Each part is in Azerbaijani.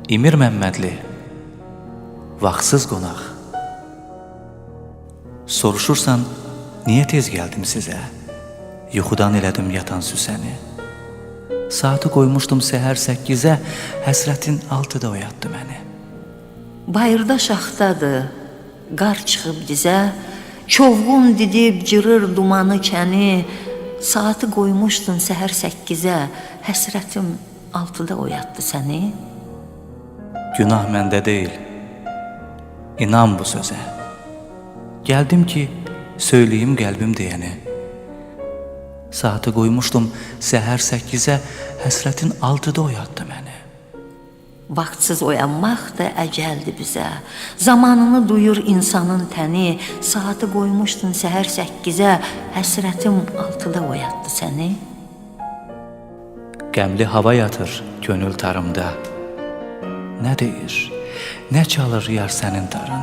İmir Məmmədli, vaxtsız qonaq. Soruşursan, niyə tez gəldim sizə? Yuxudan elədim yatan süsəni. Saatı qoymuşdum səhər 8-ə, həsrətin 6-da oyatdı məni. Bayırda şaxtadır, qar çıxıb dizə, çovğun didib cırır dumanı kəni. Saatı qoymuşdun səhər 8-ə, həsrətim 6-da oyatdı səni. Günah məndə deyil, inan bu sözə. Gəldim ki, söyləyim qəlbim deyəni. Saatı qoymuşdum səhər 8-ə, həsrətin 6-da oyatdı məni. Vaxtsız oyanmaq da əcəldir bizə. Zamanını duyur insanın təni. Saatı qoymuşdun səhər 8-ə, həsrətim 6-da oyatdı səni. Qəmli hava yatır gönül tarımda. Nə deyir, nə çalır yar sənin tarın?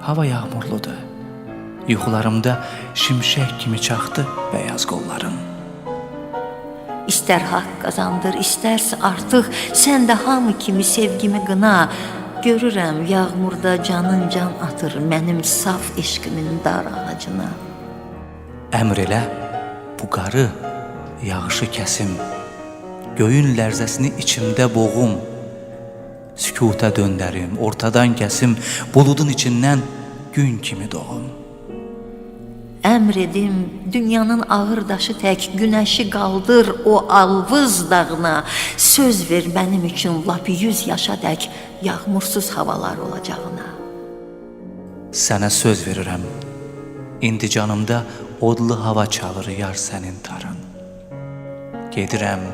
Hava yağmurludur, yuxularımda şimşək kimi çaxdı bəyaz qolların. İstər haqq qazandır, istərsə artıq sən də hamı kimi sevgimi qına. Görürəm yağmurda canın can atır mənim saf eşqimin dar ağacına. Əmr elə, bu qarı, yağışı kəsim, göyün lərzəsini içimdə boğum. Sükuta döndərim, ortadan kəsim, buludun içindən gün kimi doğum. Əmr edim, dünyanın ağır daşı tək günəşi qaldır o alvız dağına. Söz ver mənim üçün lap 100 yaşa dək yağmursuz havalar olacağına. Sənə söz verirəm, indi canımda odlu hava çalır yar sənin tarın. Gedirəm,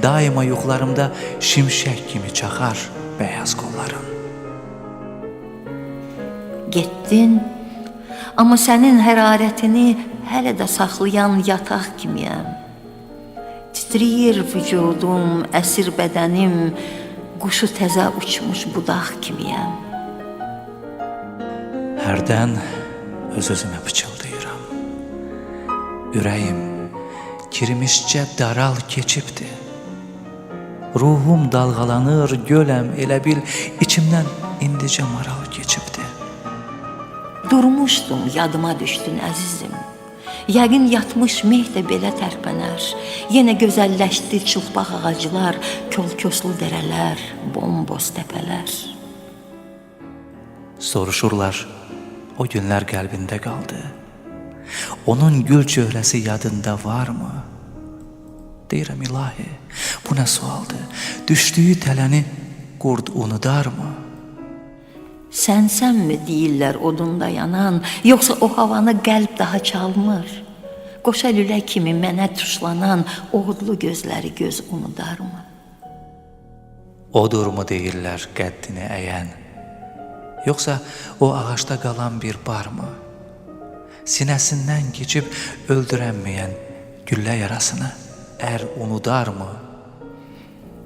daima yuxularımda şimşək kimi çaxar bəyaz qolların. Getdin, amma sənin hərarətini hələ də saxlayan yataq kimiyəm. Titriyir vücudum, əsir bədənim, quşu təzə uçmuş budaq kimiyəm. Hərdən öz-özümə pıçıldayıram. Ürəyim kirmişcə daral keçibdi. Ruhum dalğalanır, göləm elə bil içimdən indicə maral keçibdi. Durmuşdum, yadıma düşdün əzizim. Yəqin yatmış meh də belə tərpənər. Yenə gözəlləşdi çılpaq ağaclar, kol-koslu dərələr, bomboz təpələr. Soruşurlar, o günlər qəlbində qaldı. Onun gül çöhrəsi yadında varmı? Deyirəm ilahi, bu nə sualdır? Düşdüyü tələni qurd unudarmı? Sənsənmi deyirlər odunda yanan, yoxsa o havanı qəlb daha çalmır? Qoşa lülə kimi mənə tuşlanan o odlu gözləri göz unudarmı? Odurmu deyirlər qəddini əyən? Yoxsa o ağacda qalan bir barmı? Sinəsindən keçib öldürənməyən güllə yarasını ər unudarmı?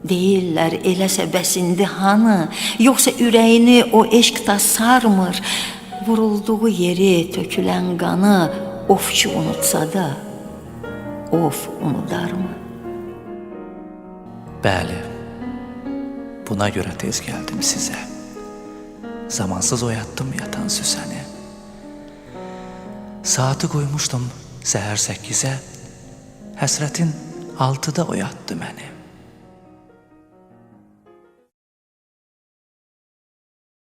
Deyirlər eləsə bəsindi hanı, yoxsa ürəyini o eşq da sarmır. Vurulduğu yeri, tökülən qanı ofçu unutsa da, of unudarmı? Bəli, buna görə tez gəldim sizə. Zamansız oyatdım yatan süsəni. Saatı qoymuşdum səhər 8-ə, həsrətin 6-da oyatdı məni.